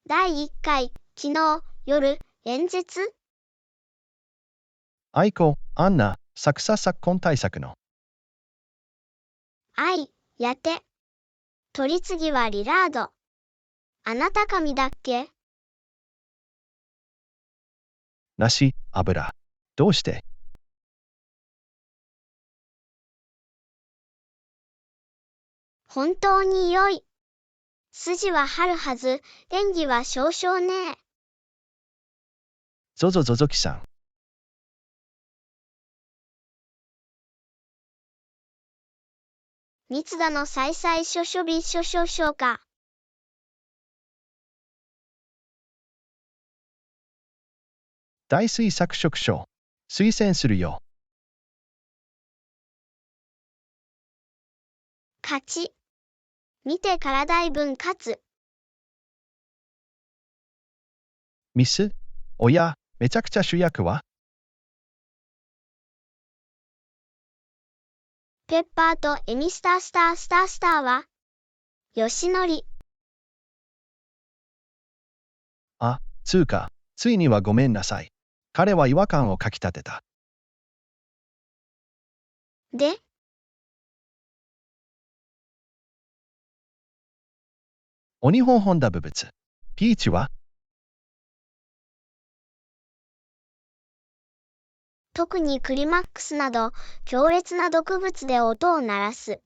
第1回、昨日、夜、演説。愛子、アンナ、作者昨今対策の。愛、やて。取り次ぎはリラード。あなた神だっけ？梨、油。どうして？本当に良い。筋は張るはず、演技は少々ね。ゾゾゾゾキさん。密田の再々諸々び諸々々か。大水作食書。推薦するよ。勝ち。見てからだいぶん勝つ。ミス？おや、めちゃくちゃ主役は？ペッパーとエミスタースターはよしのり。あ、つうか、ついにはごめんなさい。彼は違和感をかき立てた。で、鬼本本だ部物。ピーチは？特にクリマックスなど強烈な毒物で音を鳴らす。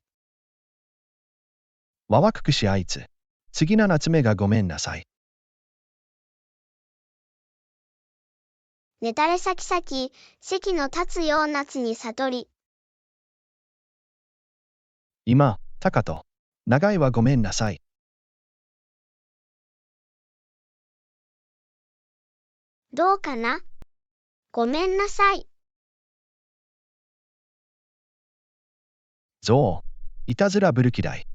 わわくくしあいつ。次の夏目がごめんなさい。ねたれさきさき、席の立つよう夏に悟り。今、タカと。長いはごめんなさい。どうかな？ごめんなさい。ゾウ。いたずらぶる嫌い。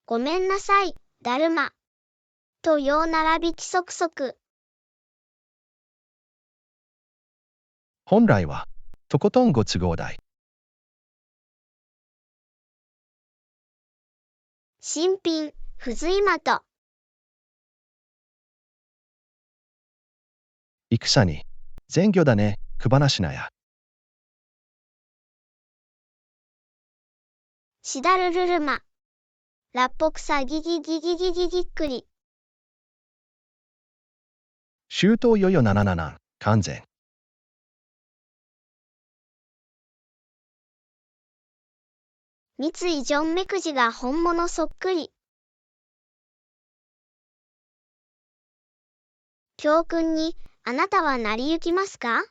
ごめんなさい、だるま。とよう並び規則則。本来は、とことんご都合大。新品、不随的。戦に。全魚だね、くばなしなや。しだるるるま。ラッポクサギギギギギギギっくり。周到よよななななん、完全。三井ジョン目くじが本物そっくり。教訓に、あなたは成り行きますか？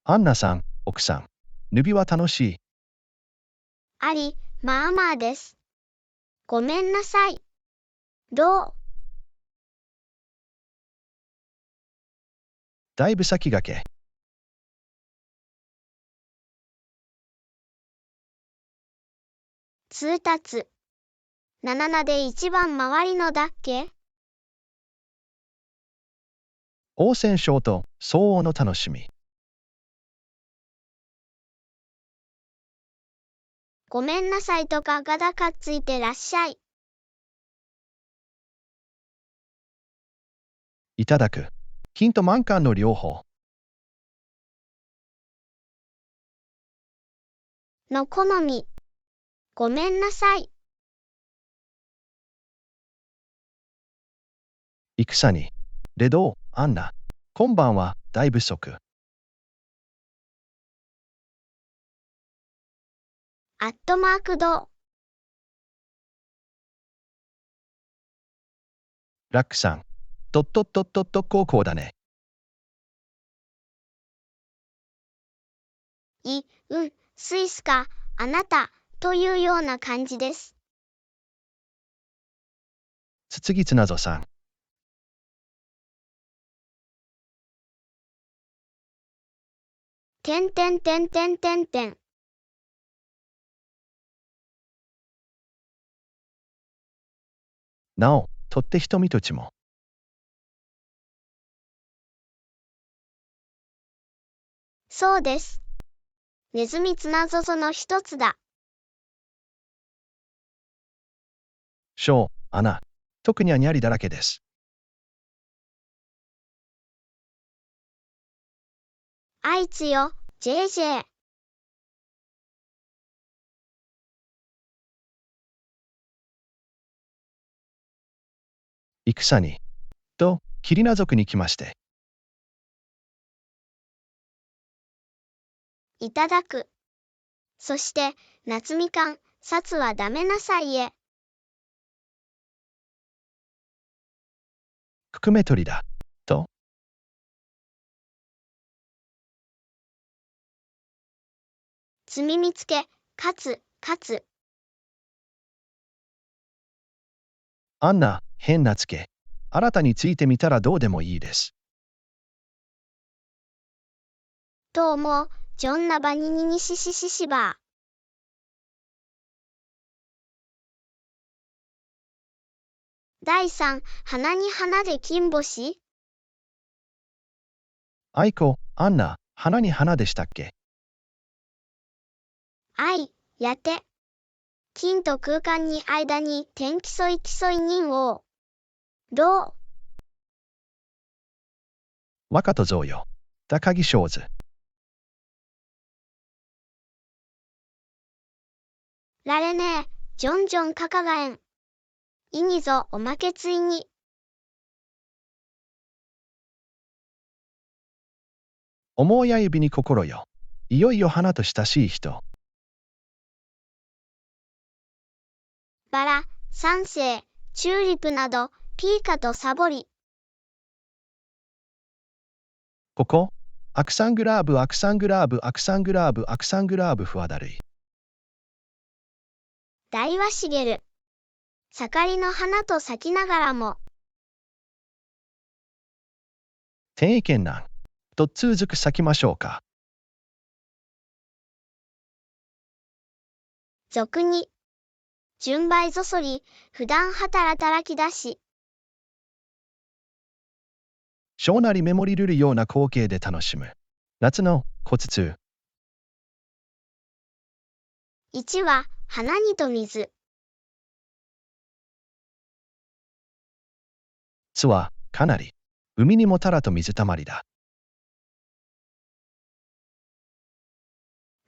アンナさん、奥さん。ヌビは楽しい。あり、まあまあです。ごめんなさい。どう？だいぶ先駆け。通達。77で一番回りのだっけ？応戦勝と相応の楽しみ。ごめんなさいとかがだかっついてらっしゃい。いただく。ヒント満貫の両方。の好み。ごめんなさい。戦に。レドー、アンナ。今晩は大不足。アットマークド。ラックさん。高校だね。スイスか、あなた、というような感じです。つつぎつなぞさん。てんてんてんてんてんてん。なお、とって瞳とちも。そうです。ネズミつなぞその一つだ。小、アナ。特にゃにゃりだらけです。あいつよ、JJ。戦に。と、キリナ族に来まして。いただく。そして、夏みかん、札はダメなさいえ。くくめ取りだ。と。積み見つけ、かつ。あんな、変なつけ。新たについてみたらどうでもいいです。と思う、ジョンナバニニニシシシシバー。第3、花に花で金星。あいこ、あんな、花に花でしたっけ。やて。金と空間に間に天競い人王。ろ若とぞうよ。高木小図。られねえ、ジョンかかがえん。いにぞおまけついに。思うや指に心よ。いよいよ花と親しい人。バラ、三世、チューリップなど、ピーカとサボリ。ここアクサングラーブふわだるい。大は茂る。盛りの花と咲きながらも。天意見難。と通ずく咲きましょうか。俗に。純梅ぞそり、普段働き出し。小なりメモリルるような光景で楽しむ。夏の骨痛。1は、花にと水。つは、かなり。海にもたらと水たまりだ。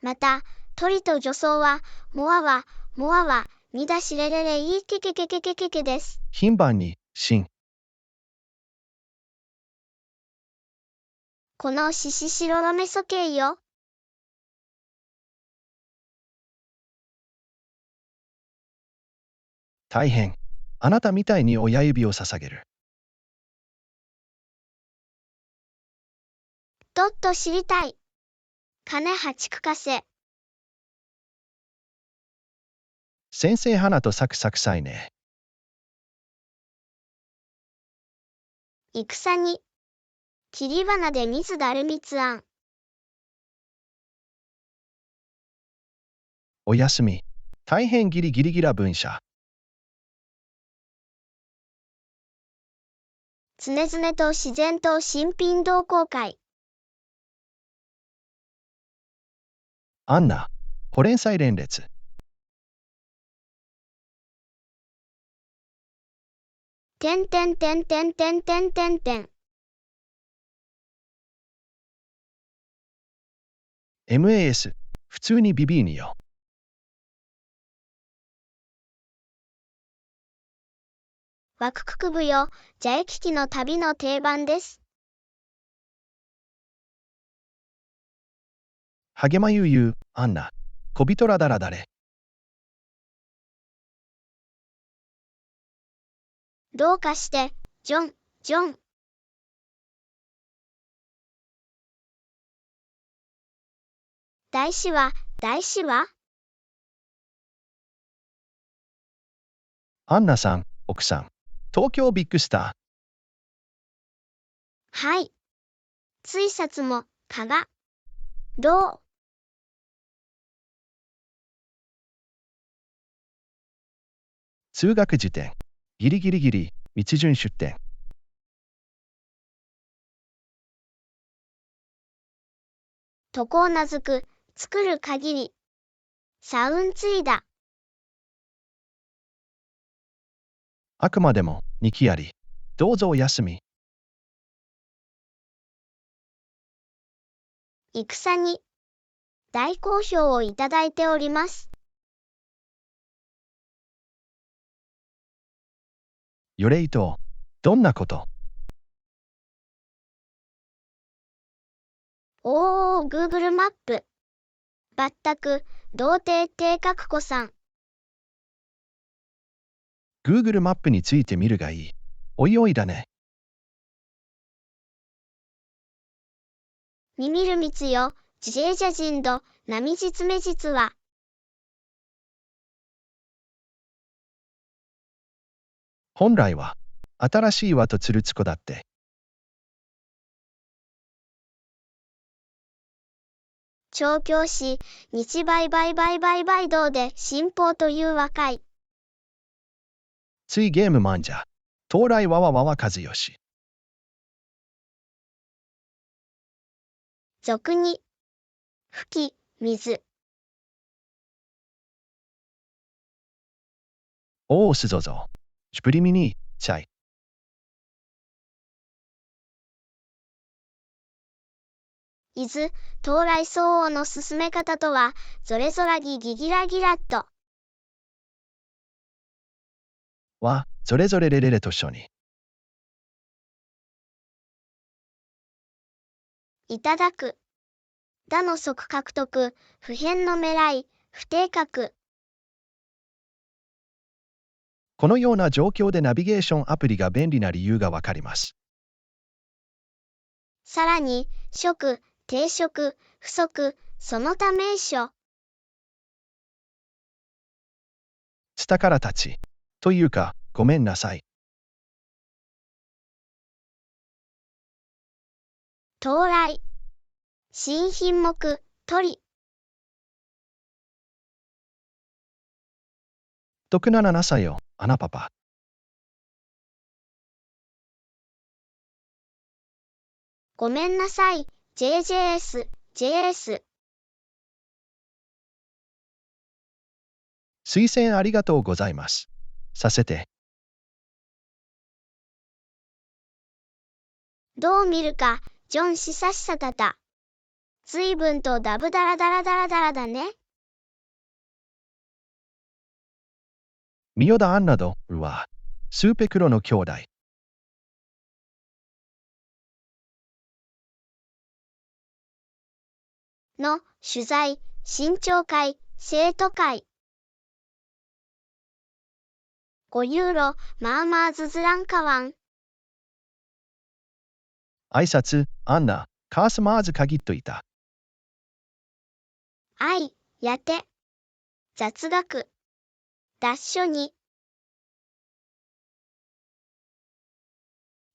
また、鳥と女装は、モアは、みだしれれれいいけけです。頻繁に、このしししろろめそけいよ。大変。あなたみたいに親指を捧げる。とっと知りたい。金八区かせ。先生花とサクサクさいね。戦に。切り花で水だるみつあん。おやすみ。大変ギリギリギラ分社。つねづねと自然と新品同好会。アンナ。保連載連列。てんてんてんてんてんてんてんてん。MAS。普通にビビーによ。わくくくぶよ、じゃえききの旅の定番です。励まゆうゆう、アンナ。小人らだらだれ。どうかして、ジョン。大師はアンナさん、奥さん。東京ビッグスタはい。ついさつも、かが。どう通学時点。ギリギリギリ、道順出店。とこをなずく、作る限り。サウンツイだ。あくまでも、にきあり。どうぞお休み。戦に大好評をいただいております。よれいと、どんなこと？Google マップ。ばったく、童貞定格子さん。Google マップについて見るがいい。おいおいだね。みみるみつよ、自営者人度、なみ実め実は。本来は、新しいわとつるつこだって。調教師、日売買売買売道で新報という若い。ついゲームマンじゃ。到来わわわわ和義。俗に、吹き、水。おおすぞぞ。シュプリミニー、チャイ。伊豆、到来相応の進め方とは、ぞれぞらぎぎぎらぎらっと。は、それぞれれれれとしょに。いただく。打の即獲得、不変の狙い、不定格。このような状況でナビゲーションアプリが便利な理由がわかります。さらに、職、定職、不足、その他名所。下から立ち。というか、ごめんなさい。到来。新品目、鳥。得ななさよ、あなパパ。ごめんなさい、JJS、JS。推薦ありがとうございます。させて。どう見るか、ジョンしさしさたた。随分とダブダラダラダラダラだね。ミヨダアンナド、うわ。スーペクロの兄弟。の、取材、新潮会、生徒会。5ユーロ、まあまあずずらんかわん。挨拶、アンナ、カースマーズ限っといた。愛、やて。雑学。脱書に。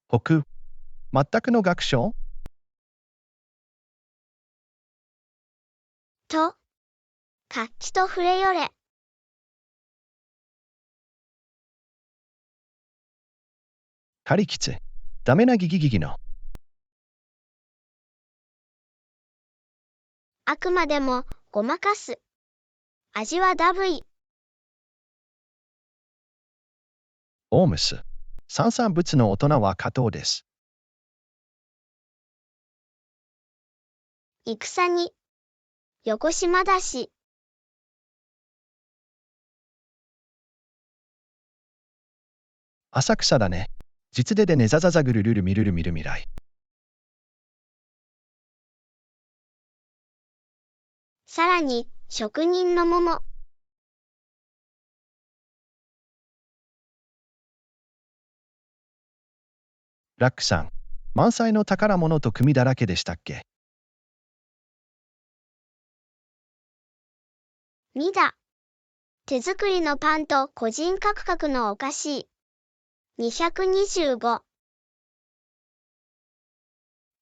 北。全くの学章と。活気と触れよれ。カリキツ。ダメなギギギギの。あくまでも、ごまかす。味はダブイ。オームス。三産物の大人は加藤です。戦に。横島だし。浅草だね。実でねざざざぐるるるみるるみる未来。さらに、職人の桃。ラックさん。満載の宝物と組だらけでしたっけ？2だ。手作りのパンと個人カクカクのお菓子。225。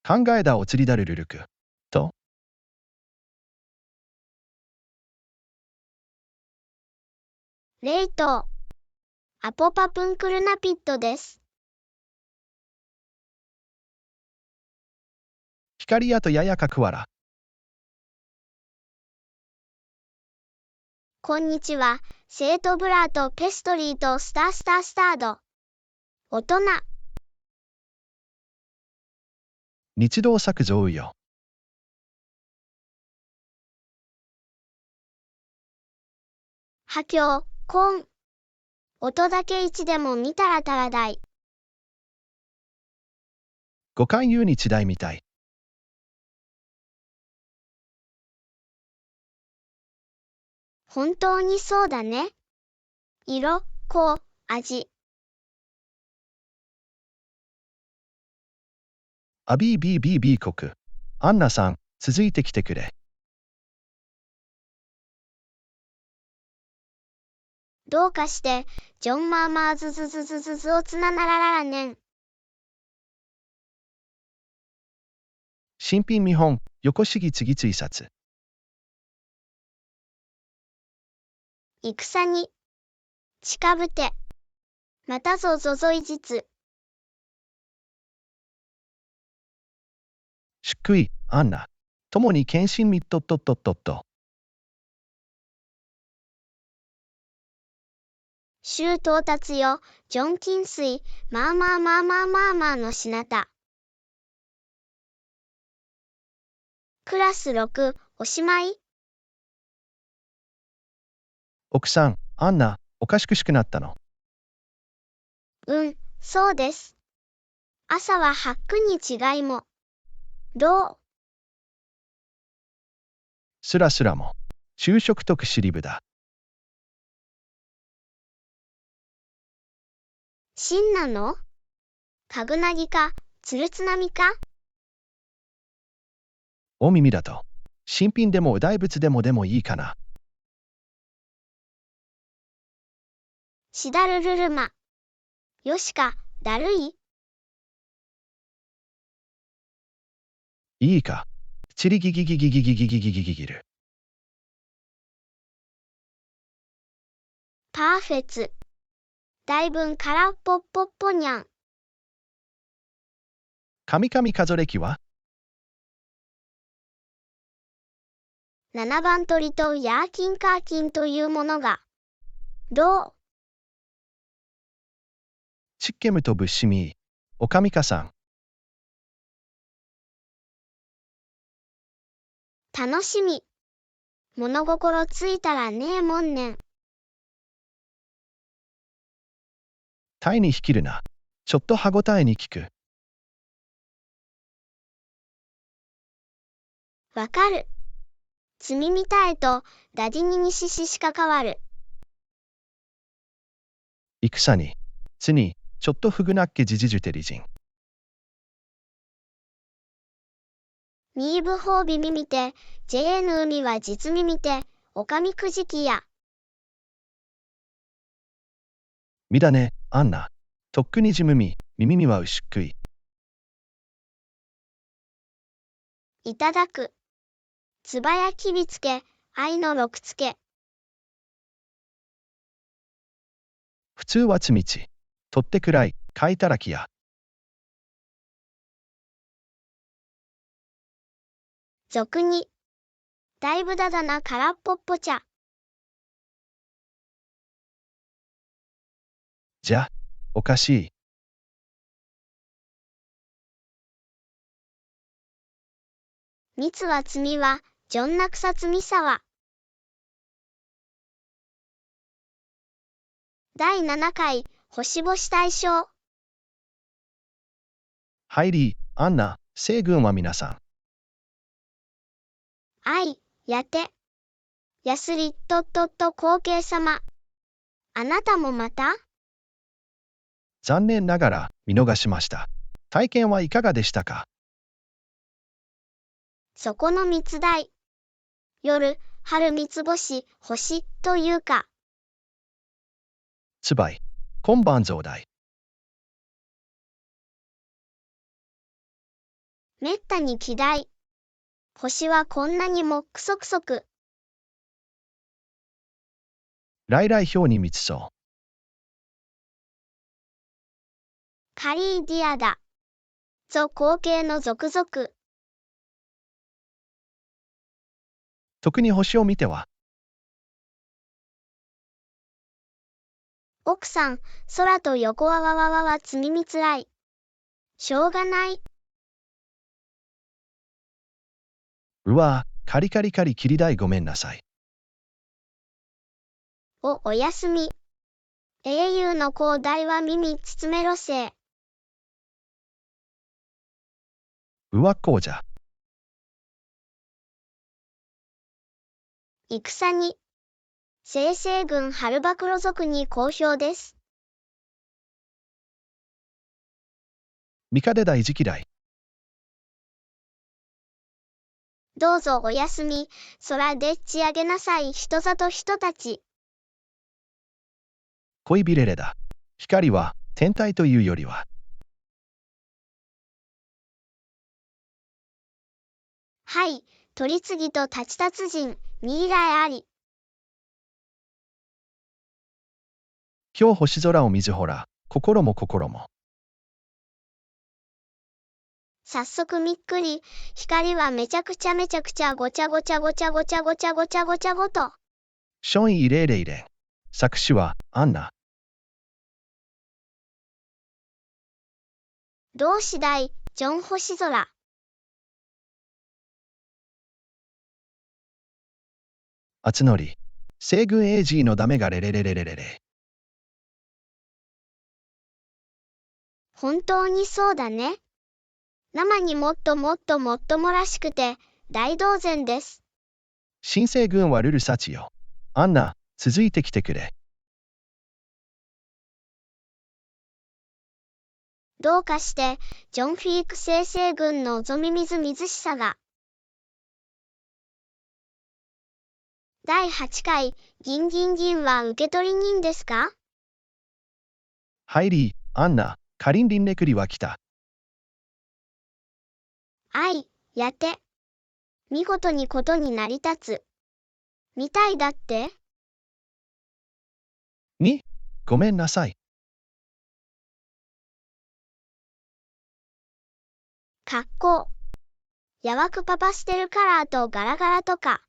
考えだお釣りだるるるく。と。レイト。アポパプンクルナピットです。光屋とややかくわら。こんにちは。セートブラーとペストリーとスタースタースタード。大人。日動作上うよ。波響、コン。音だけ一でも見たらたらだい。五感言うに違いみたい。本当にそうだね。色、香、味。アビービービービー国。アンナさん、続いてきてくれ。どうかして、ジョンマーマーズズズズズズをつなならららねん。新品見本、横市議次追殺。戦に。近ぶて。またぞぞぞいじつ。祝意、アンナ。共に検診みっとっとっとっとっと。州到達よ、ジョン金水、まあまあまあまあまあまあのしなた。クラス6、おしまい。奥さん、アンナ、おかしくしくなったの。そうです。朝はハックに違いも。どうすらすらも。就職特しりぶだ。真なのかぐなぎか、つるつなみかお耳だと。新品でも大仏でもいいかな。しだるるるま。よしか、だるいいいか。チリギギギギギギギギギギギギる。パーフェツ。だいぶんからっぽっぽっぽにゃん。神々数歴は7番鳥とヤーキンカーキンというものが。どうチッケムとブッシミー。おかみかさん。楽しみ。物心ついたらねえもんねん。タイに引きるな。ちょっと歯ごたえに効く。わかる。積みみたいと、ダディににしししかかわる。戦に。つに、ちょっとふぐなっけじじじゅてりじん。ミーブホービミミて、JN 海は実みみて、おかみくじきや。みだね、アンナ。とっくにじむみ、耳はうしっくい。いただく。つばやきびつけ、愛の六つけ。普通はつみち。とってくらい、かいたらきや。俗に。だいぶだだなからっぽっぽ茶。じゃ、おかしい。みつはつみは、じょんなくさつみさわ。第7回、星々大賞。ハイリー、アンナ、西軍は皆さん。愛、やて。やすり、とっとっと後継様。あなたもまた残念ながら、見逃しました。体験はいかがでしたか？そこの蜜大。夜、春三つ星、星、というか。つばい、今晩増大。めったに嫌い。星はこんなにもくそくそく。来来表に密そう。カリーディアだ。ぞ後継の続々。特に星を見ては、奥さん、空と横はわわわわつみみつらい。しょうがない。うわぁ、カリカリカリ切りだいごめんなさい。おやすみ。英雄の広大は耳包めろせ。うわこうじゃ。戦に。正々軍春馬黒族に好評です。ミカデ大事嫌い。どうぞおやすみ。空でっち上げなさい人里人たち。恋びれれだ。光は天体というよりは。はい、取次と立ち達人、ミイラあり。今日星空を見ずほら、心も心も。早速みっくり、光はめちゃくちゃめちゃくちゃごちゃごちゃごちゃごちゃごちゃごちゃごちゃごと。ションイレイレイレン。作詞はアンナ。同志大、ジョン星空。あつのり。西軍 AG のダメがレレレレレレレ。本当にそうだね。生にもっともっともっともらしくて、大同然です。新西軍はルルサチよ。アンナ、続いてきてくれ。どうかして、ジョン・フィーク生成軍のぞみみずみずしさが。第8回、銀銀銀は受取人ですか？入り、アンナ、カリンリンレクリは来た。やて。見事にことに成り立つ。みたいだって？に、ごめんなさい。格好。やわくパパステルカラーとガラガラとか。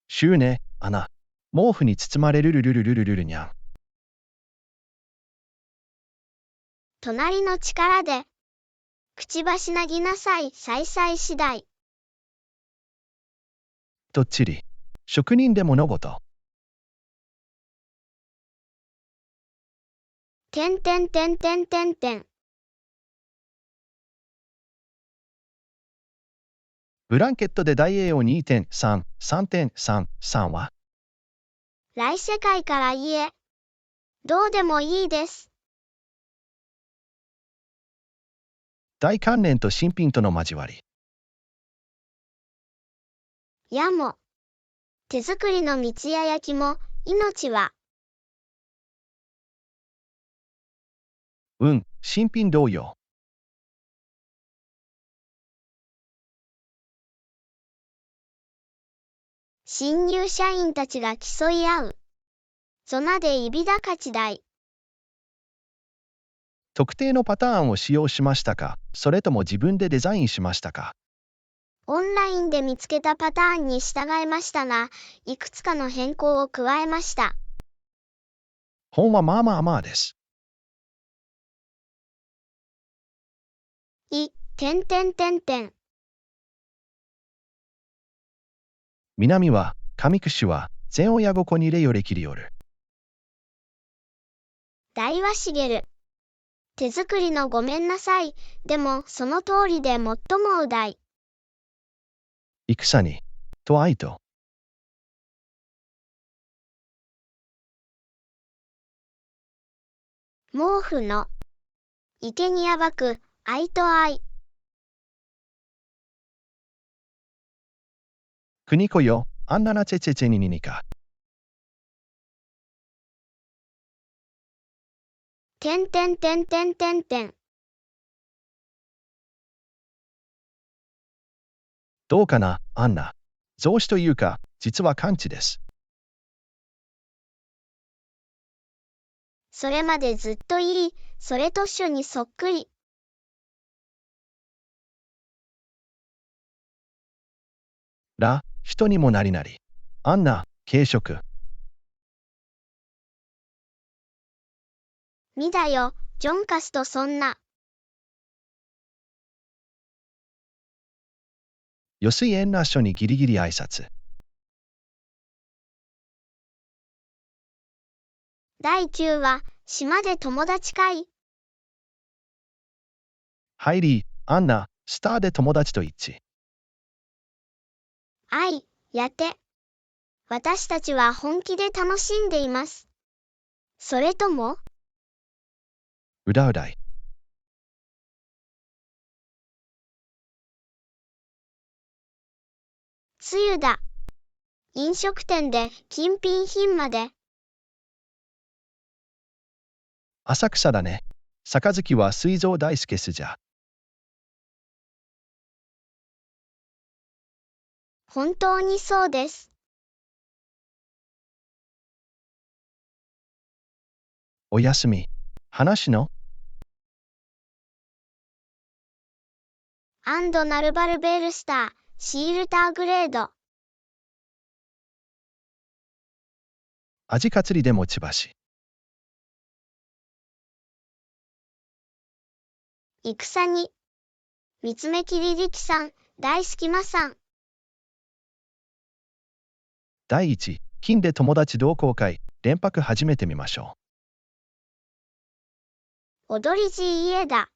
シューネ、アナ。毛布に包まれるルルルルルルルにゃん。隣の力で。くちばしなぎなさい、さいさい次第。どっちり。職人で物事。てんてんてんてんてんてん。ブランケットで大栄を2.3、3.33は来世界から家。どうでもいいです。大関連と新品との交わり。やも。手作りの三ツ矢焼きも、命は。新品同様。新入社員たちが競い合う。そなでいびだ勝ちだい。特定のパターンを使用しましたか、それとも自分でデザインしましたか。オンラインで見つけたパターンに従いましたが、いくつかの変更を加えました。本はまあまあまあです。てんてんてんてん。南は、上串は、全親子にれよれきりよる。大和茂。手作りのごめんなさい。でも、その通りで最もうだい。戦に、と愛と。毛布の。いけにやばく、愛と愛。国子よ、あんななチェチェチェにににか。てんてんてんてんてんてん。どうかな、アンナ。増詞というか、実は完治です。それまでずっといい、それとっしょにそっくり。人にもなりなり。アンナ、軽食。みだよ、ジョンカスとそんな。よすいえんな書にギリギリ挨拶。第9話、島で友達会。ハイリー、アンナ、スターで友達と一致。やて。私たちは本気で楽しんでいます。それとも、うだうだい。梅雨だ。飲食店で金品品まで。浅草だね。杯は水蔵大輔すじゃ。本当にそうです。おやすみ。話のアンドナルバルベールスター、シールターグレード。味かつりでもちばし。戦に。三つ目切り力さん、大好きまさん。第一、金で友達同好会、連泊始めてみましょ踊りじ家だ。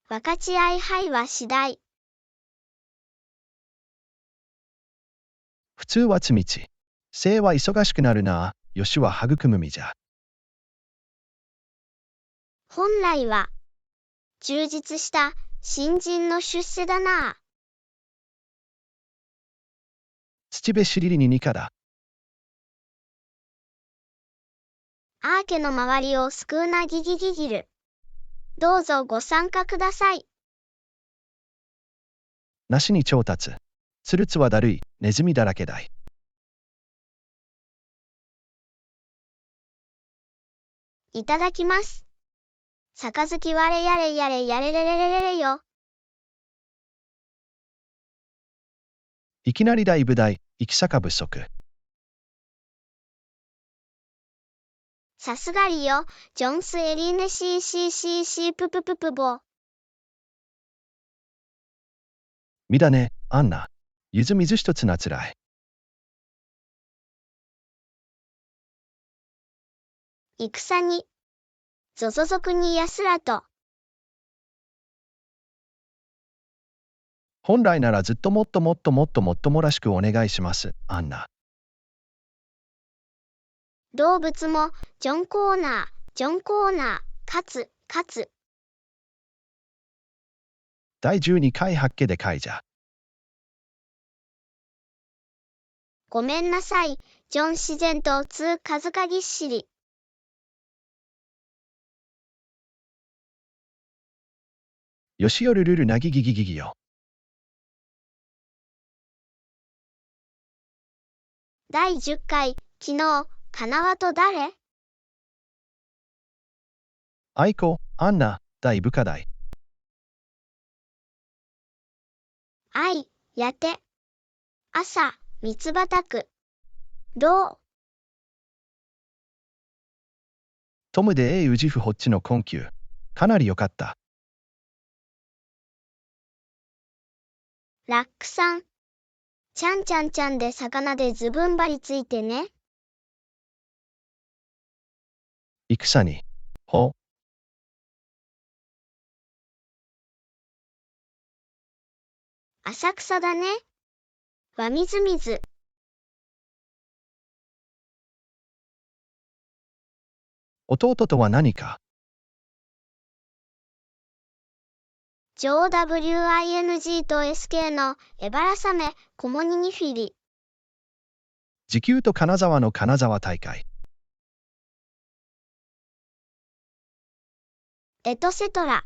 分かち合いはいは次第。普通はつみち。生は忙しくなるなあ、よしは育むみじゃ。本来は、充実した新人の出世だなあ。土べしりりににかだ。アーケの周りをすくうなギギギギル。どうぞご参加ください。なしに調達。つるつはだるい、ネズミだらけだい。いただきます。杯割れやれやれやれれれれれれよ。いきなり大部大、行き坂不足。さすがりよ、ジョンスエリーネシーシーシーシーププププボ。みだね、アンナ。ゆず水一つなつらい。戦に。ぞぞぞくにやすらと。本来ならずっともっともっともっともっともらしくお願いします、アンナ。動物も、ジョンコーナー、ジョンコーナー、勝つ。第12回発見で会じゃ。ごめんなさい、ジョン自然と通数かぎっしり。よしよるるるなぎぎぎぎぎよ。第10回、昨日、かなわと誰？あいこ、アンナ、第部下大。やて。朝、三つばたく。どう？トムでうじふほっちの困窮。かなりよかった。ラックさん。ちゃんちゃんちゃんで魚でずぶんばりついてね。戦に。ほ。浅草だね。わみずみず。弟とは何か。上 WING と SK のエバラサメ、コモニニフィリ。時給と金沢の金沢大会。エトセトラ。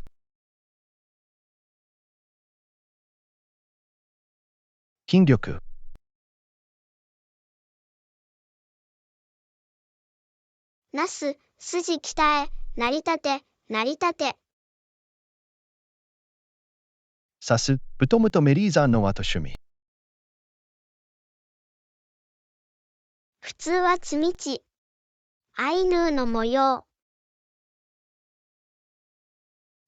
筋力。ナス、筋鍛え、成り立て、成り立て。さす、ブトムとメリーザンの後趣味。普通はつみち。アイヌーの模様。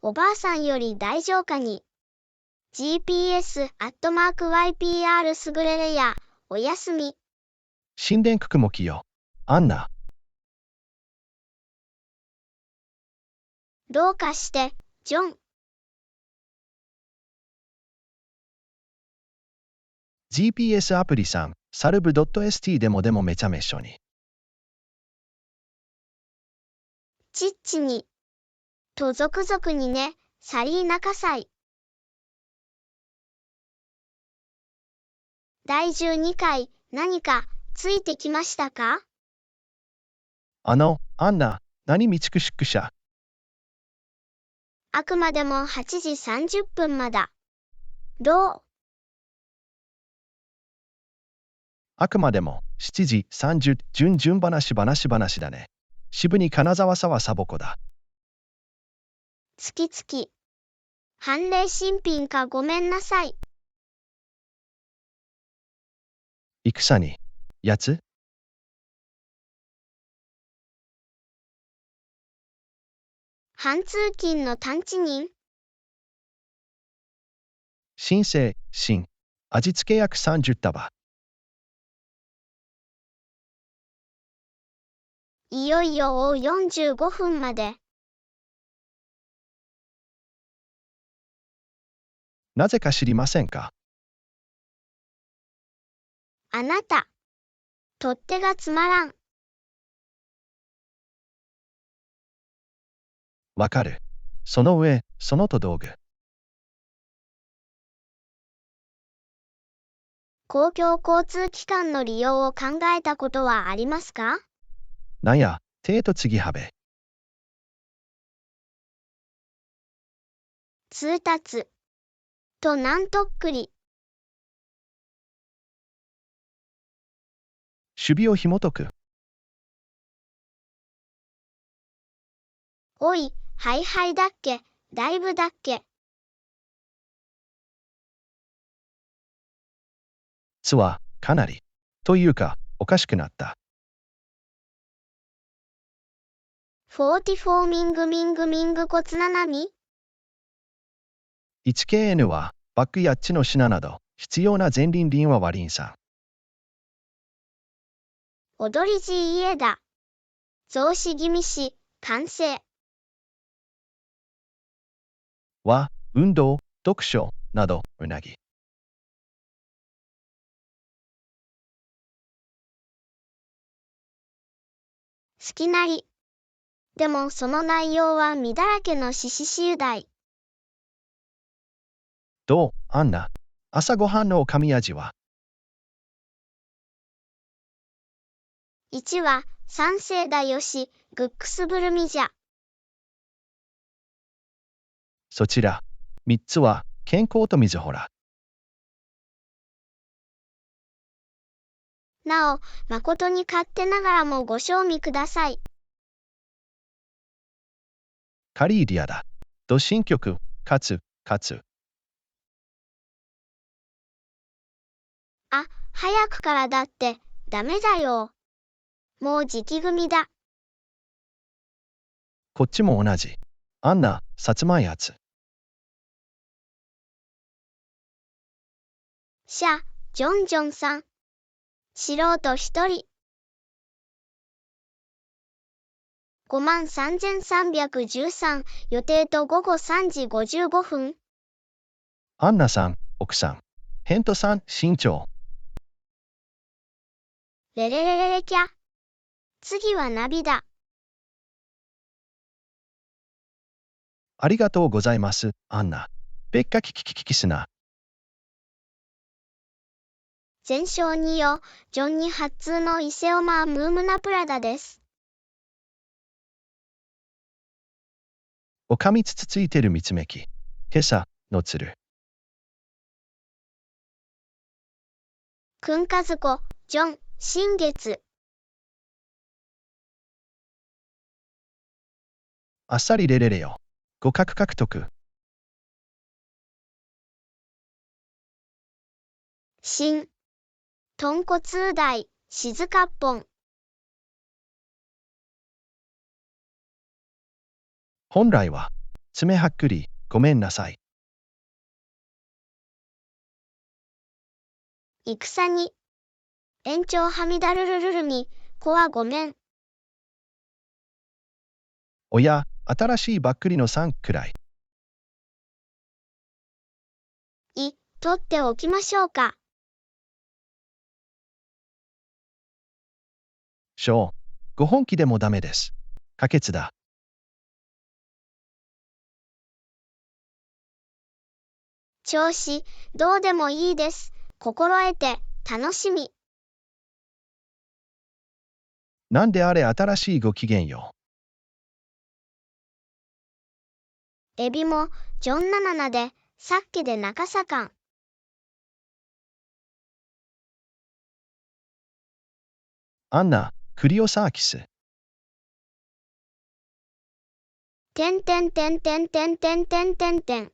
おばあさんより大丈夫に。GPS@YPR 優れれや、おやすみ。神殿区もきよ。アンナ。どうかして、ジョン。GPS アプリさん、サルブ .st でもめちゃめしょに。ちっちに。と続々にね、サリーナ火災。第12回、何か、ついてきましたか？アンナ、何みちくしくしゃ。あくまでも8時30分まだ。どう？あくまでも7時30順話だね。渋に金沢沢サボコだ。月々。判例新品かごめんなさい。戦に、やつ？半通勤の探知人？申請、味付け役30束。いよいよを45分まで。なぜか知りませんか？あなた。取っ手がつまらん。わかる。その上、そのと道具。公共交通機関の利用を考えたことはありますか？なんや、てと次はべ。通達。となんとっくり。守備を紐解く。おい、はいはいだっけ、だいぶだっけ。つは、かなり。というか、おかしくなった。44ミングコツナナミ？ 1KN は、バックやっちの品など、必要な前輪輪は割りんさん。踊りじ家だ。増子気味し、完成。は、運動、読書、など、うなぎ。好きなり。でもその内容は身だらけのしししゆだい。どう、アンナ。朝ごはんのおかみ味は？ 1は、賛成だよし、グックスブルミじゃ。そちら。3つは、健康と水ほら。なお、誠に勝手ながらもご賞味ください。カリーディアだ。と新曲、かつ。あ、早くからだって、ダメだよ。もう時期組だ。こっちも同じ。アンナ、さつまいやつ。ジョンさん。素人一人。53,313、予定と午後3時55分。アンナさん、奥さん。ヘントさん、身長。レレレレレキャ。次はナビだ。ありがとうございます、アンナ。べっかきすな。前章2よ、ジョンに発通のイセオマームームナプラダです。おかみつついてるみつめき。今朝、のつる。くんかずこ、ジョン、新月。あっさりレレレよ。互角獲得。新。豚骨うだい、静かっぽん。本来は、爪はっくり、ごめんなさい。戦に。延長はみだるるるるみ、子はごめん。おや、新しいばっくりの3くらい。取っておきましょうか。ご本気でもダメです。可決だ。調子、どうでもいいです。心得て、楽しみ。なんであれ新しいご機嫌よ。エビも、ジョン77で、さっきで中さかん。アンナ、クリオサーキス。てんてんてんてんてんてんてんてんてん。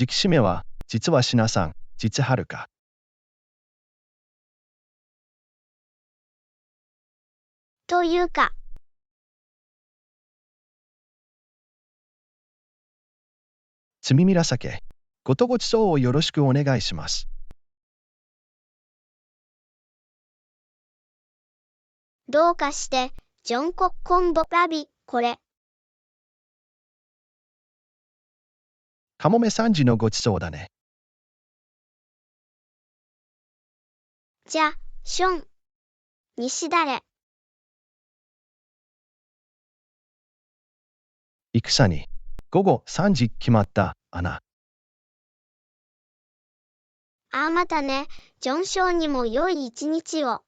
直締めは、実はしなさん、実はるか。というか、つみみらさけ。ごとごちそうをよろしくお願いします。どうかして、ジョンコッコンボラビ、これ。かもめ3時のごちそうだね。じゃ、ション。西誰。戦に。午後3時決まった、アナ。ああまたね、ジョンショーにも良い一日を。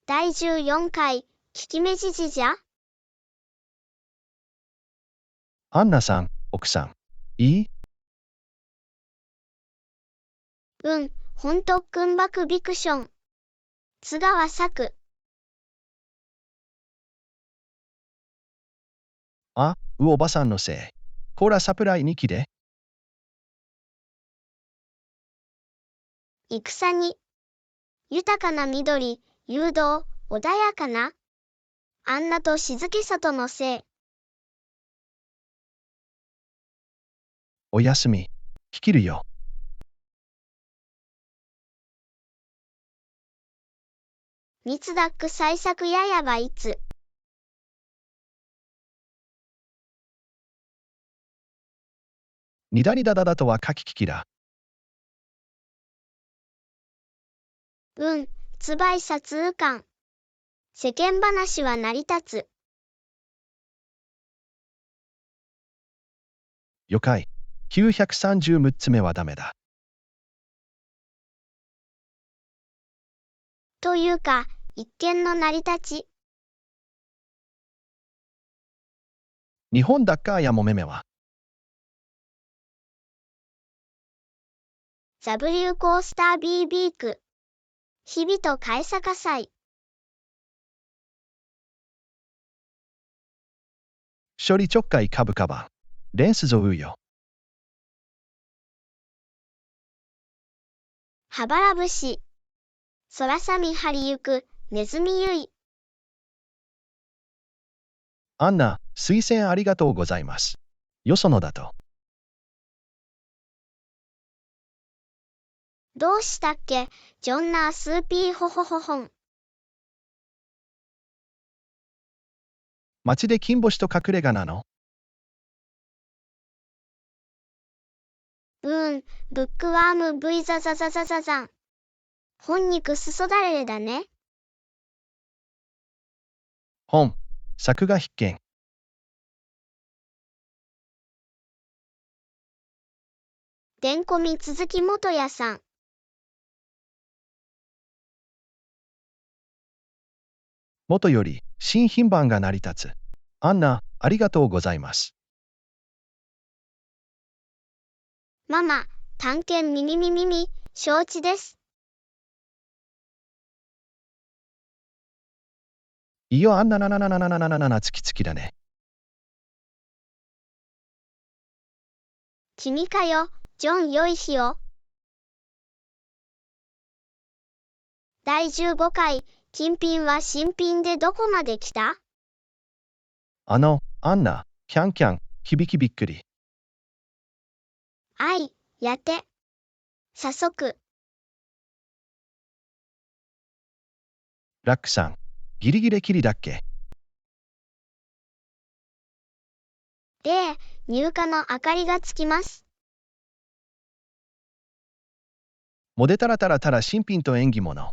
第14回、聞き目じじじゃ。アンナさん、奥さん。いいほんとくんばくビクション。津川作。おばさんのせい。コーラサプライに来て。戦に。豊かな緑、誘導、穏やかな。あんなと静けさとのせい。おやすみ。聞きるよ。ニツダック最作ややばいつ。にだりだだだとは書き聞きだ。つばいさつうかん。世間話は成り立つ。よかい。936つ目はダメだ。というか、一見の成り立ち。日本だっかやもめめは。ザブリューコースター B ビーク。日々と返さかさい。処理ちょっかいかぶかば。レンスぞうよ。はばら節。空さみ張りゆく、ネズミゆい。アンナ、推薦ありがとうございます。よそのだと。どうしたっけ、ジョンナースーピーホホホホン。町で金星と隠れ家なのブックワーム V ザザザザザザン。本肉すそだれれだね。本、作画必見。でんこみ続き元屋さん。元より新品番が成り立つ。アンナ、ありがとうございます。ママ、探検ミミミミミ、承知です。いいよあんなななななななななななつきつきだね。君かよ、ジョンよい日を。第15回、金品は新品でどこまで来た？アンナ、キャンキャン、響きびっくり。やって。早速。ラックさん、ギリギリキリだっけ？入荷の明かりがつきます。もでたらたらたら新品と縁起物。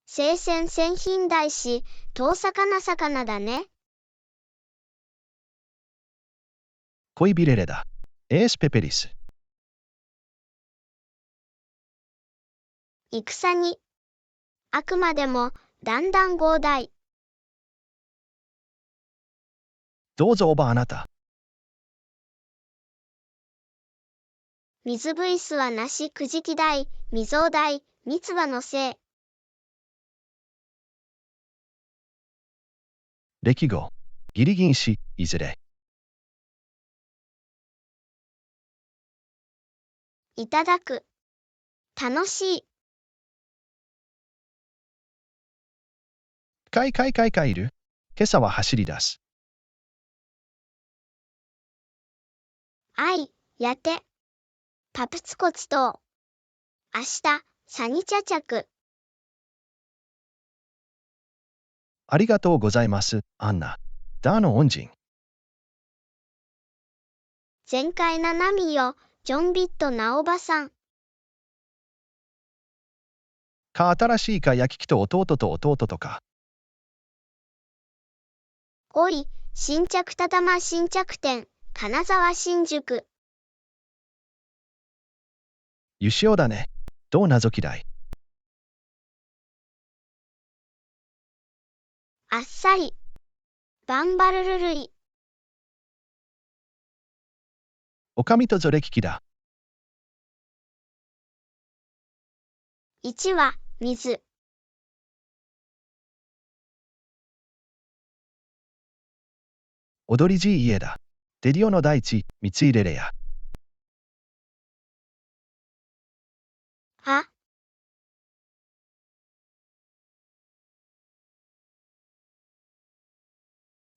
生鮮鮮品大し、遠魚だね。恋ビレレだ。エースペペリス。戦に。あくまでも、だんだん豪大。どうぞおばあなた。水ブイスはなしくじき大、みぞう大、三つ葉のせい。歴語、ギリギンし、いずれ。いただく。楽しい。かいいる。今朝は走り出す。やって。パプツコツと明日、サニチャチャク。ありがとうございます、アンナ。ダーの恩人。全開な波よ、ジョンビットなおばさん。新しいか焼き器と弟とか。おい、新着たたま新着店、金沢新宿。ゆしおだね。どう謎嫌い。あっさり。バンバルルルイ。おかみとぞれ聞きだ。1は、水。踊りじい家だ。デリオの大地、三つ入れれや。は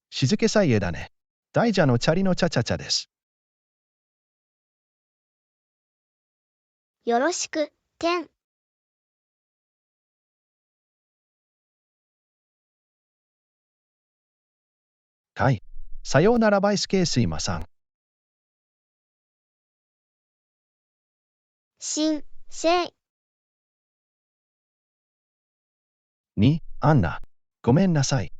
静けさ家だね。大蛇のチャリのチャチャチャです。よろしく、てん。かい。さようならバイスケースイマさん。新、生。に、アンナ。ごめんなさい。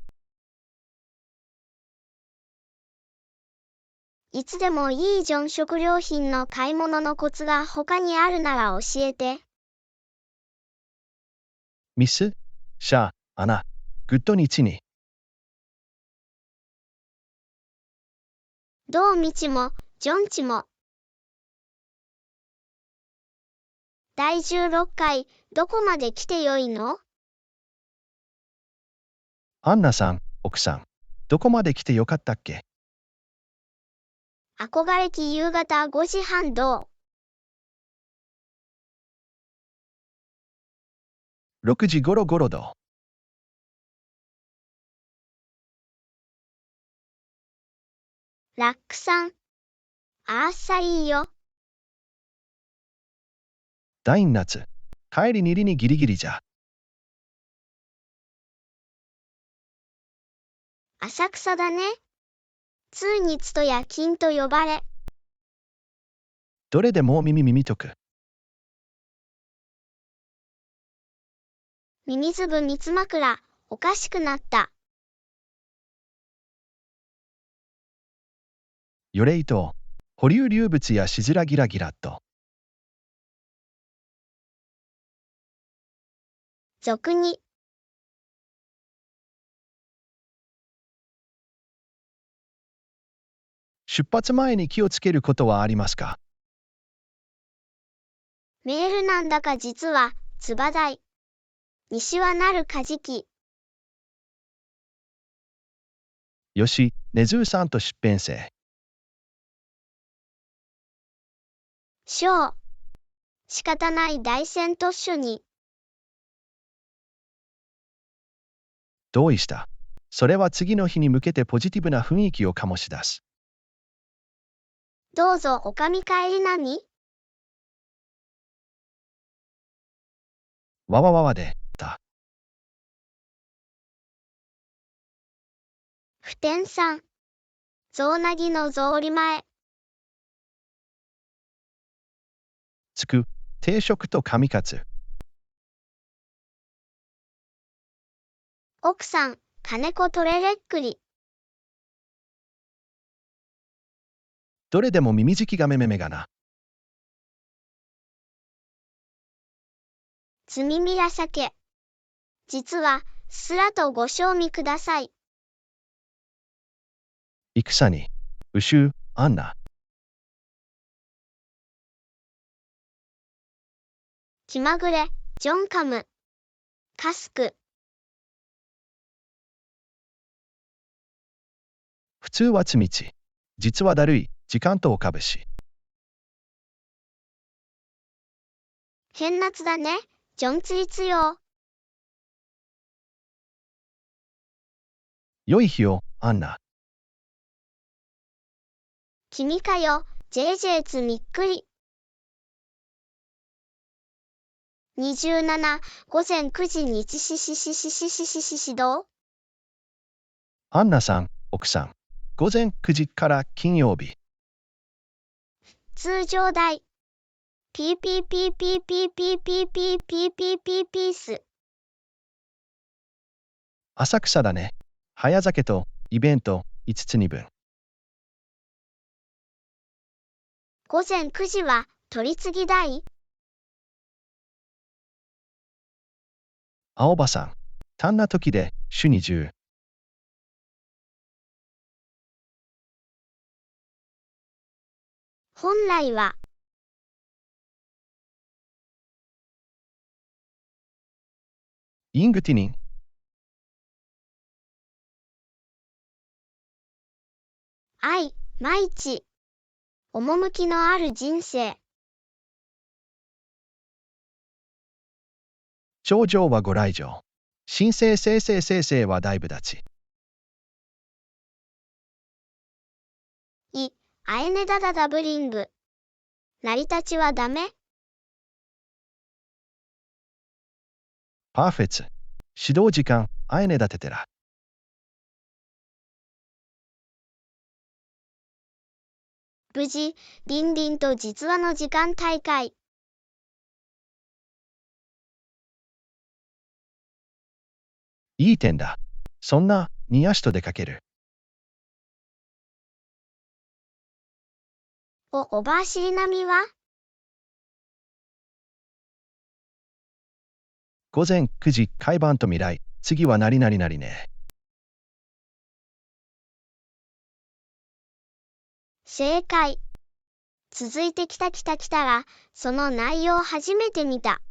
いつでもいいジョン食料品の買い物のコツが他にあるなら教えて。ミス、シャー、アナ。グッド日に。どうみちも、ジョンチも。第16回、どこまで来てよいの？アンナさん、奥さん。どこまで来てよかったっけ？憧れき夕方5時半どう？ 6時ゴロゴロどラックさん。あっさりよ。大夏。帰りにりにギリギリじゃ。浅草だね。通につとや金と呼ばれ。どれでも耳とく。ミミズブミツ枕、おかしくなった。よれいと、保留流物やしずらギラギラっと。俗に。出発前に気をつけることはありますか？メールなんだか実は、つば台。西はなるかじき。よし、ねずうさんと出編生。しょう。仕方ない大戦突出に。同意した。それは次の日に向けてポジティブな雰囲気を醸し出す。どうぞおかみ帰りなみ。わわわわで、た。不天さん。ゾウナギのぞうり前。つく、定食と神カツ。奥さん、金子取れれっくり。どれでも耳じきがめめめがな。つみみらさけ。実は、すらとご賞味ください。戦に、うしゅう、あんな。気まぐれ、ジョンカム。カスク。普通はつみち。実はだるい、時間とおかぶし。変夏だね、ジョンツイツ用。良い日を、あんな。君かよ、JJ つみっくり。27、午前9時日しししししししししどうアンナさん、奥さん。午前9時から金曜日。通常代。ピーピーピーピーピーピーピーピーピーピーピーピース。浅草だね。早酒とイベント5つに分。午前9時は取り次ぎ代。青葉さん。単な時で主に10。本来は。イングティニン。愛、毎日。趣のある人生。頂上はご来場。神聖聖聖聖聖は大部立ち。い、あえねだだダブリング。成り立ちはダメ。パーフェツ。指導時間、あえねだててら。無事、凛々と実話の時間大会。いい点だ。そんな、に足と出かける。おばあしりなみは午前9時、海番と未来。次は何々なりね。正解。続いてきたら、その内容初めて見た。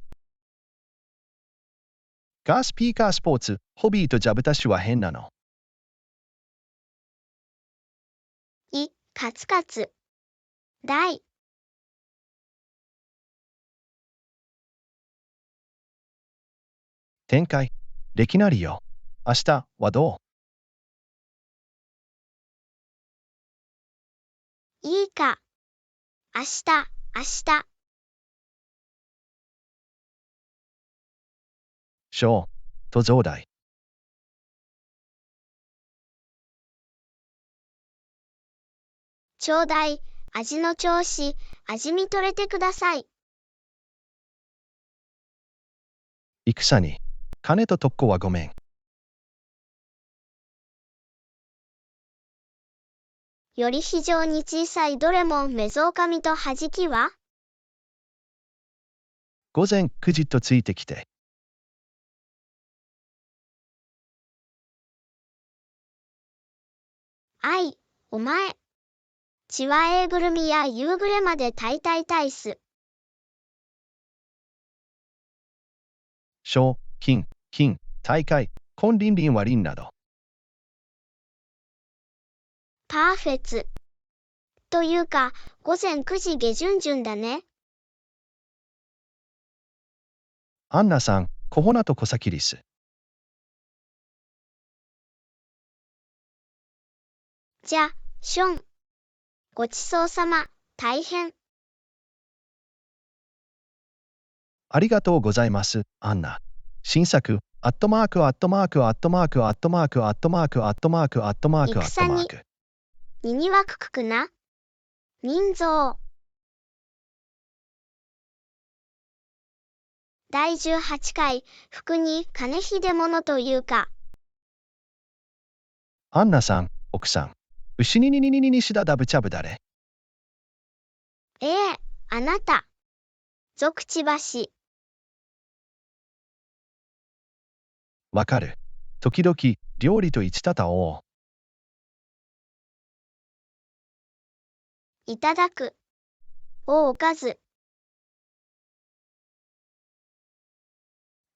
ガースピーカースポーツ、ホビーとジャブタッシュは変なの。い、カツカツ。大。展開。できなりよ。明日はどういいか。明日。小、と増大。ちょうだい、味の調子、味見とれてください。戦に。金と特攻はごめん。より非常に小さいどれもメゾオカミとはじきは午前9時とついてきて。愛、お前。血はえぐるみや夕暮れまでたいす。小、金、大会、金輪輪は輪など。パーフェツ。というか、午前9時下旬だね。アンナさん、コホナとコサキリス。じゃ、ション。ごちそうさま、大変。ありがとうございます、アンナ。新作、アットマーク、アットマーク、アットマーク、アットマーク、アットマーク、アットマーク、アットマーク、アットマーク。ににわくくくな。人造。第18回、福に金秀物というか。アンナさん、奥さん。牛ににににににしだだぶちゃぶだれ。あなた。ぞくちばし。わかる。時々、料理と一たたおう。いただく。おかず。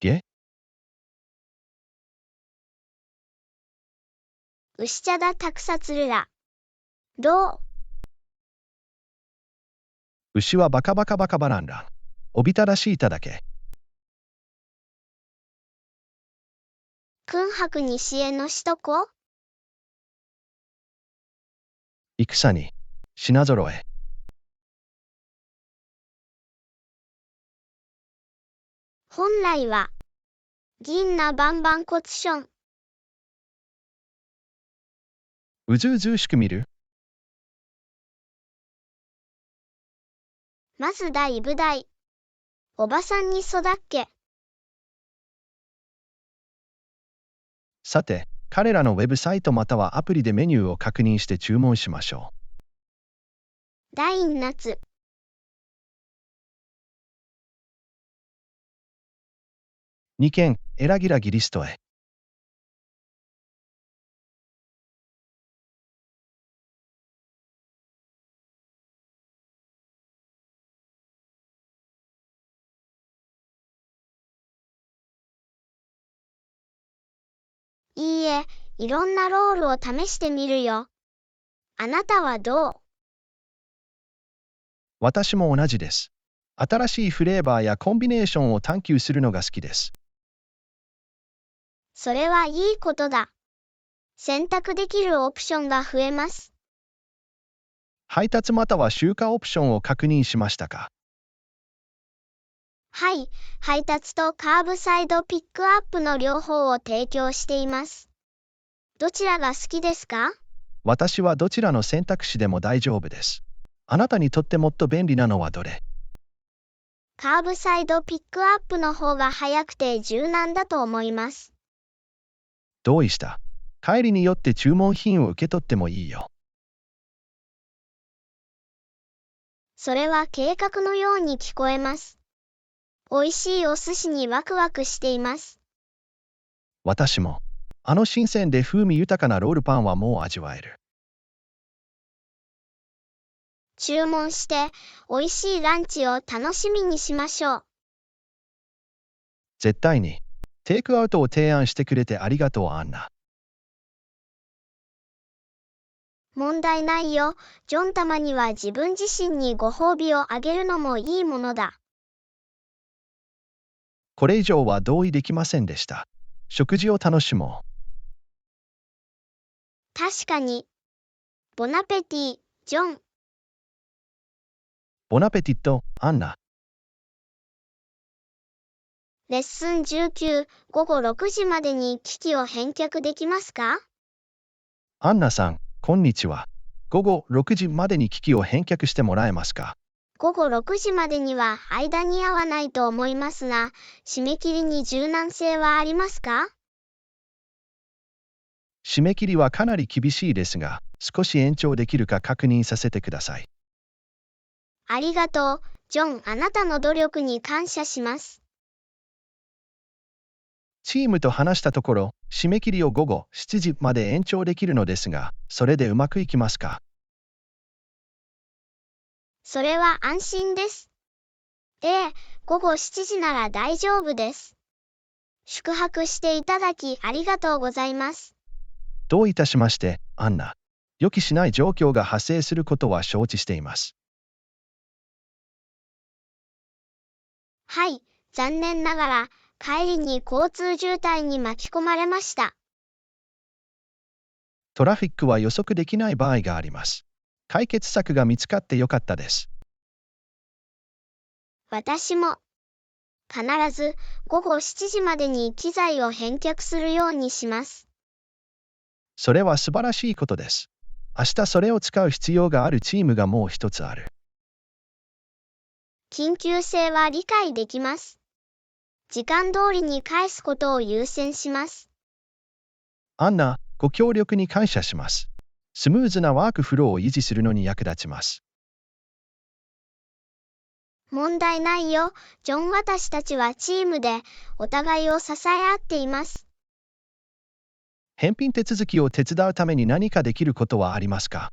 げ牛茶だたくさつるら。どう牛はバカバカバカバランラン。おびただしいただけ。空白にしえのしとこ戦に、品揃え。本来は、銀なバンバンコツション。うずうずうしく見る。まず第部大。おばさんに育っけ。さて、彼らのウェブサイトまたはアプリでメニューを確認して注文しましょ第2夏。う。2件、エラギラギリストへ。いいえ、いろんなロールを試してみるよ。あなたはどう私も同じです。新しいフレーバーやコンビネーションを探求するのが好きです。それはいいことだ。選択できるオプションが増えます。配達または集荷オプションを確認しましたか？はい、配達とカーブサイドピックアップの両方を提供しています。どちらが好きですか？私はどちらの選択肢でも大丈夫です。あなたにとってもっと便利なのはどれ？カーブサイドピックアップの方が早くて柔軟だと思います。同意した。帰りによって注文品を受け取ってもいいよ。それは計画のように聞こえます。美味しいお寿司にワクワクしています。私も。あの新鮮で風味豊かなロールパンはもう味わえる。注文して美味しいランチを楽しみにしましょう。絶対に。テイクアウトを提案してくれてありがとう、アンナ。問題ないよ。ジョンたまには自分自身にご褒美をあげるのもいいものだ。これ以上は同意できませんでした。食事を楽しもう。確かに。ボナペティ、ジョン。ボナペティット、アンナ。レッスン19、午後6時までに機器を返却できますか？アンナさん、こんにちは。午後6時までに機器を返却してもらえますか？午後6時までには間に合わないと思いますが、締め切りに柔軟性はありますか？締め切りはかなり厳しいですが、少し延長できるか確認させてください。ありがとう、ジョン。あなたの努力に感謝します。チームと話したところ、締め切りを午後7時まで延長できるのですが、それでうまくいきますか？それは安心です。午後7時なら大丈夫です。宿泊していただきありがとうございます。どういたしまして、アンナ。予期しない状況が発生することは承知しています。はい、残念ながら、帰りに交通渋滞に巻き込まれました。トラフィックは予測できない場合があります。解決策が見つかってよかったです。私も、必ず午後7時までに機材を返却するようにします。それは素晴らしいことです。明日それを使う必要があるチームがもう一つある。緊急性は理解できます。時間通りに返すことを優先します。アンナ、ご協力に感謝します。スムーズなワークフローを維持するのに役立ちます。問題ないよ、ジョン。私たちはチームでお互いを支え合っています。返品手続きを手伝うために何かできることはありますか？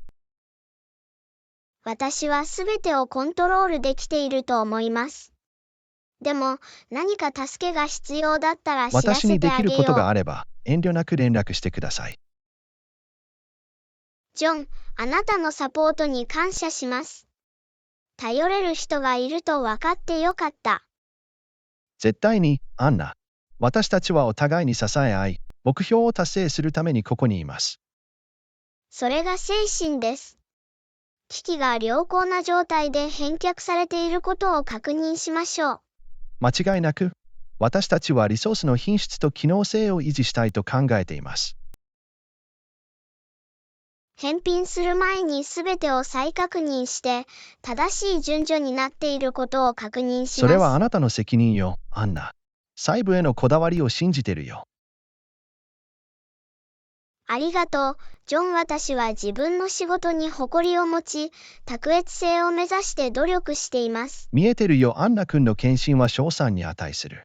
私はすべてをコントロールできていると思います。でも、何か助けが必要だったら知ら私にせてできることあげよう。があれば、遠慮なく連絡してください。ジョン、あなたのサポートに感謝します。頼れる人がいると分かってよかった。絶対に、アンナ。私たちはお互いに支え合い、目標を達成するためにここにいます。それが精神です。機器が良好な状態で返却されていることを確認しましょう。間違いなく、私たちはリソースの品質と機能性を維持したいと考えています。返品する前にすべてを再確認して、正しい順序になっていることを確認します。それはあなたの責任よ、アンナ。細部へのこだわりを信じてるよ。ありがとう、ジョン。私は自分の仕事に誇りを持ち、卓越性を目指して努力しています。見えてるよ、アンナ君の献身は称賛に値する。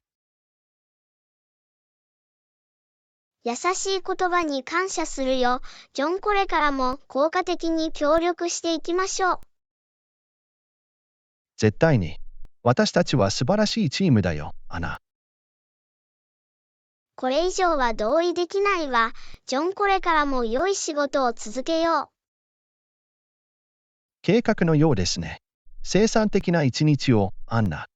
優しい言葉に感謝するよ、ジョン。これからも効果的に協力していきましょう。絶対に。私たちは素晴らしいチームだよ、アナ。これ以上は同意できないわ、ジョン。これからも良い仕事を続けよう。計画のようですね。生産的な一日を、アンナ。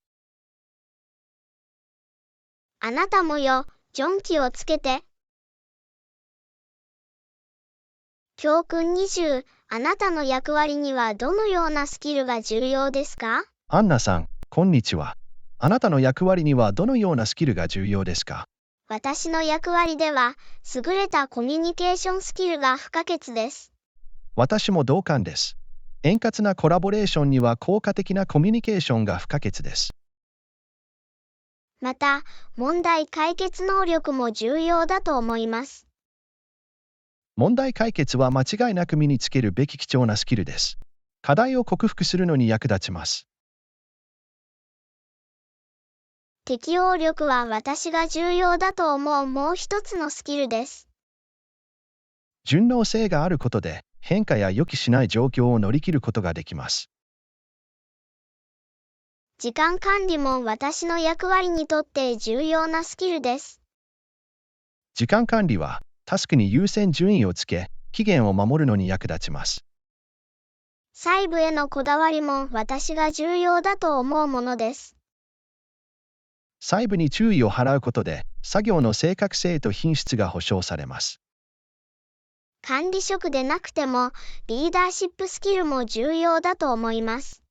あなたもよ、ジョン。気をつけて。教訓20、あなたの役割にはどのようなスキルが重要ですか？アンナさん、こんにちは。あなたの役割にはどのようなスキルが重要ですか？私の役割では、優れたコミュニケーションスキルが不可欠です。私も同感です。円滑なコラボレーションには効果的なコミュニケーションが不可欠です。また、問題解決能力も重要だと思います。問題解決は間違いなく身につけるべき貴重なスキルです。課題を克服するのに役立ちます。適応力は私が重要だと思うもう一つのスキルです。順応性があることで、変化や予期しない状況を乗り切ることができます。時間管理も私の役割にとって重要なスキルです。時間管理は、タスクに優先順位をつけ、期限を守るのに役立ちます。細部へのこだわりも私が重要だと思うものです。細部に注意を払うことで、作業の正確性と品質が保証されます。管理職でなくても、リーダーシップスキルも重要だと思います。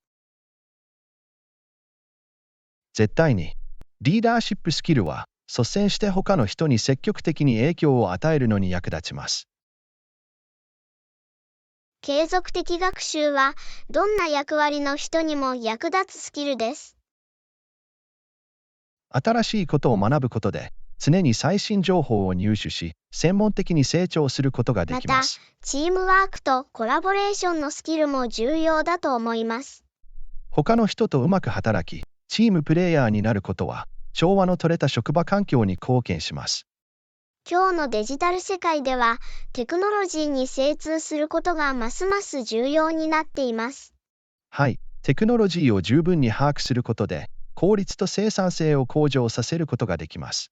絶対に。リーダーシップスキルは、率先して他の人に積極的に影響を与えるのに役立ちます。継続的学習は、どんな役割の人にも役立つスキルです。新しいことを学ぶことで、常に最新情報を入手し、専門的に成長することができます。また、チームワークとコラボレーションのスキルも重要だと思います。他の人とうまく働き、チームプレイヤーになることは、調和の取れた職場環境に貢献します。今日のデジタル世界では、テクノロジーに精通することがますます重要になっています。はい、テクノロジーを十分に把握することで、効率と生産性を向上させることができます。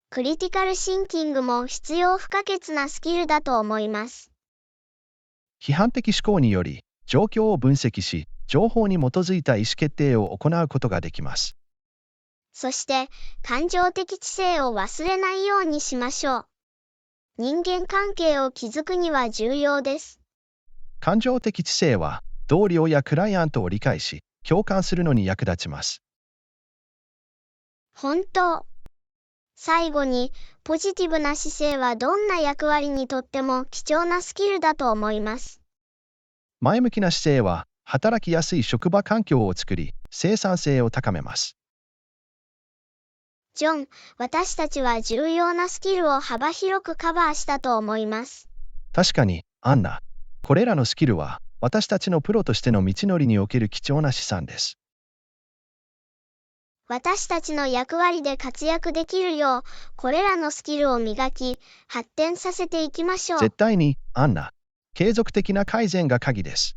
クリティカルシンキングも必要不可欠なスキルだと思います。批判的思考により、状況を分析し、情報に基づいた意思決定を行うことができます。そして、感情的知性を忘れないようにしましょう。人間関係を築くには重要です。感情的知性は、同僚やクライアントを理解し、共感するのに役立ちます。本当。最後に、ポジティブな姿勢はどんな役割にとっても貴重なスキルだと思います。前向きな姿勢は、働きやすい職場環境を作り、生産性を高めます。ジョン、私たちは重要なスキルを幅広くカバーしたと思います。確かに、アンナ。これらのスキルは、私たちのプロとしての道のりにおける貴重な資産です。私たちの役割で活躍できるよう、これらのスキルを磨き、発展させていきましょう。絶対に、アンナ。継続的な改善が鍵です。